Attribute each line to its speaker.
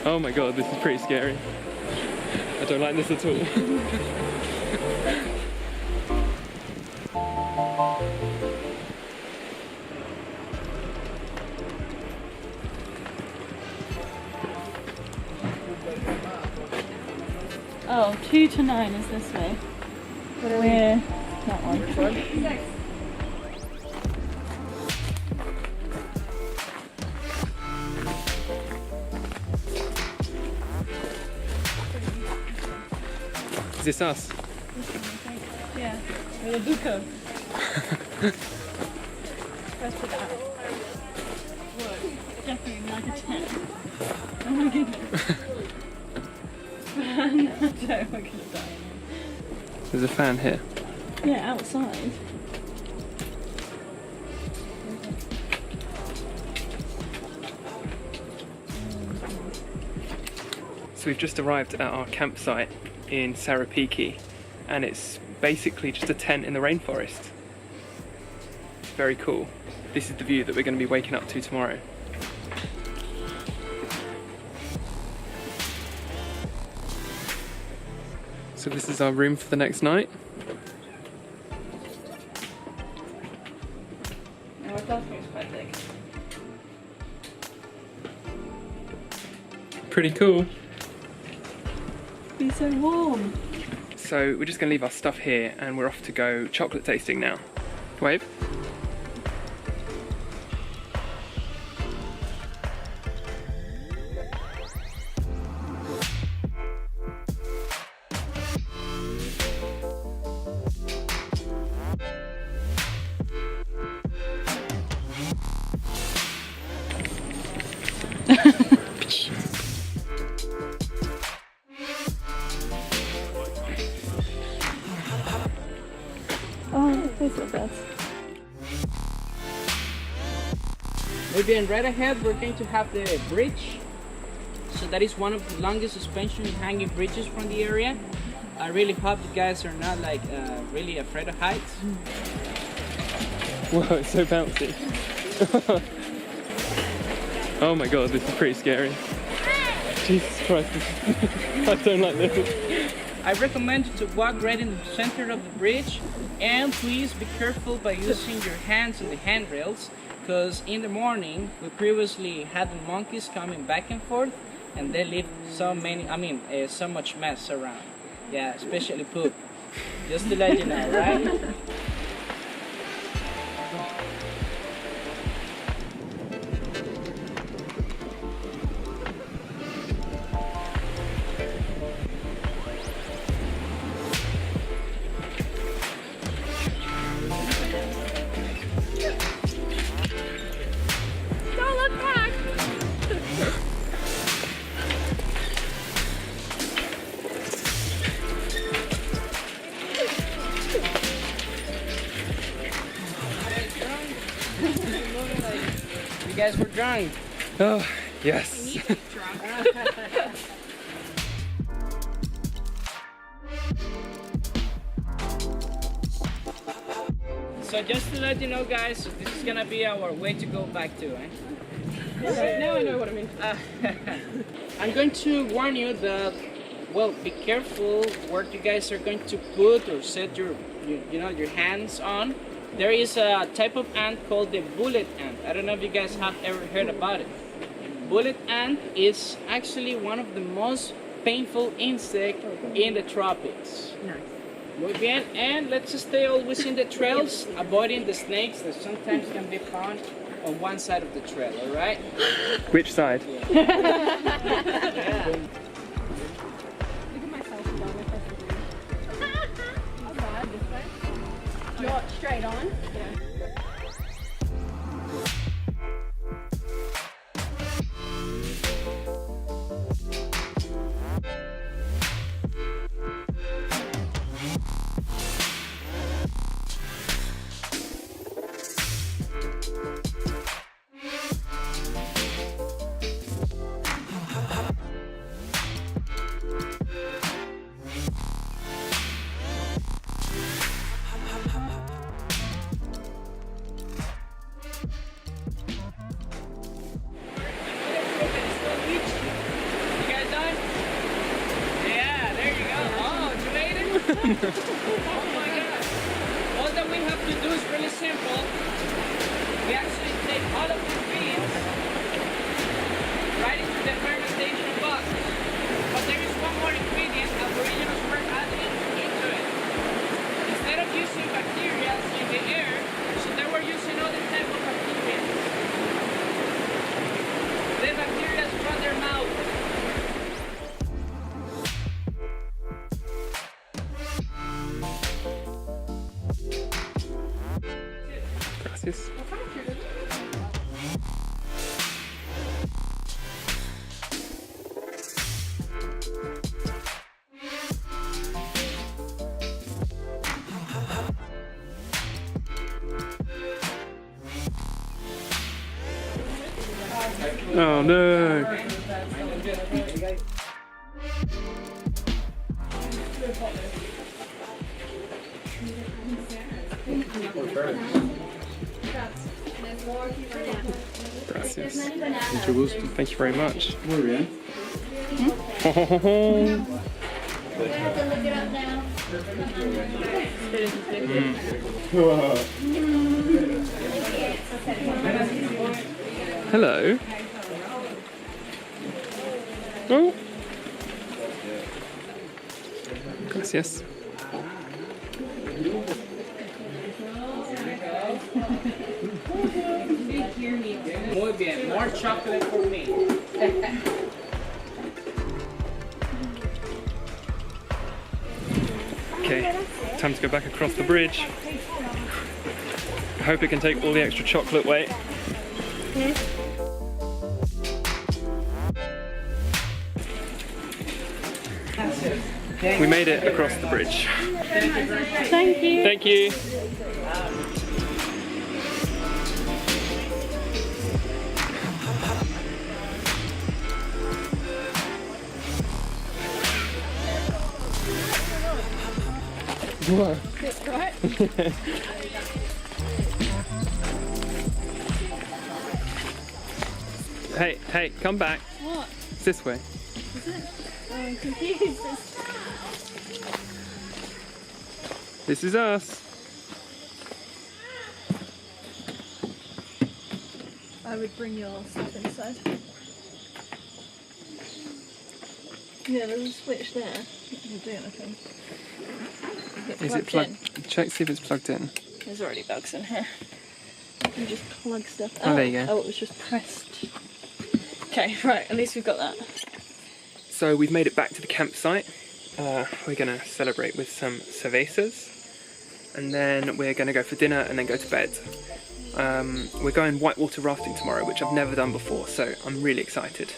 Speaker 1: Oh my god, this is pretty scary. I don't like this at all.
Speaker 2: Oh, 2 to 9 is this way. We're that one.
Speaker 1: Is this us?
Speaker 2: Yeah, with a buko. Press it out. Look, definitely like a 10. Oh my goodness. No, we're gonna die.
Speaker 1: There's a fan here.
Speaker 2: Yeah, outside.
Speaker 1: So we've just arrived at our campsite in Sarapiqui, and it's basically just a tent in the rainforest. It's very cool. This is the view that we're going to be waking up to tomorrow. So this is our room for the next night.
Speaker 2: Our bathroom is quite big.
Speaker 1: Pretty cool.
Speaker 2: Be so warm.
Speaker 1: So we're just going to leave our stuff here and we're off to go chocolate tasting now. Wave.
Speaker 2: Oh, this is best.
Speaker 3: Maybe right ahead we're going to have the bridge. So that is one of the longest suspension hanging bridges from the area. I really hope you guys are not like really afraid of heights.
Speaker 1: Whoa, it's so bouncy. Oh my god, this is pretty scary. Jesus Christ, I don't like this.
Speaker 3: I recommend you to walk right in the center of the bridge, and please be careful by using your hands on the handrails, because in the morning we previously had the monkeys coming back and forth and they leave so much mess around. Yeah, especially poop. Just to let you know, right? You guys were drunk.
Speaker 1: Oh, yes.
Speaker 3: So just to let you know, guys, this is gonna be our way to go back to, eh?
Speaker 2: Right, now I know what I mean.
Speaker 3: I'm going to warn you that, well, be careful where you guys are going to put or set your hands on. There is a type of ant called the bullet ant. I don't know if you guys have ever heard about it. Bullet ant is actually one of the most painful insects in the tropics.
Speaker 2: Nice.
Speaker 3: Muy bien, and let's stay always in the trails, avoiding the snakes that sometimes can be found on one side of the trail, alright?
Speaker 1: Which side?
Speaker 2: Look at myself above if I should do. Not bad, this way. Not straight on. Yeah.
Speaker 3: All that we have to do is really simple. We actually take all of the ingredients right into the fermentation box. But there is one more ingredient Aboriginals were adding into it. Instead of using bacteria in the air, so they were using other type of bacteria. The bacteria from their mouth.
Speaker 1: Gracias. Oh no! Gracias.
Speaker 4: Mucho gusto.
Speaker 1: Thank you very much.
Speaker 4: Muy bien.
Speaker 1: Hello. Oh. Gracias.
Speaker 3: Muy bien, more chocolate for me.
Speaker 1: Okay, time to go back across the bridge. I hope it can take all the extra chocolate weight. We made it across the bridge.
Speaker 2: Thank you.
Speaker 1: Thank you. Whoa.
Speaker 2: Right.
Speaker 1: Hey, come back.
Speaker 2: What?
Speaker 1: It's this way.
Speaker 2: Is it? Oh, I'm confused.
Speaker 1: This is us.
Speaker 2: I would bring your stuff inside. Yeah, there's a switch there. It doesn't do anything.
Speaker 1: Is it plugged? Check, see if it's plugged in.
Speaker 2: There's already bugs in here. You just plug stuff.
Speaker 1: Oh, there you go.
Speaker 2: Oh, it was just pressed. Okay, right, at least we've got that.
Speaker 1: So we've made it back to the campsite. We're gonna celebrate with some cervezas, and then we're gonna go for dinner and then go to bed. We're going whitewater rafting tomorrow, which I've never done before, so I'm really excited.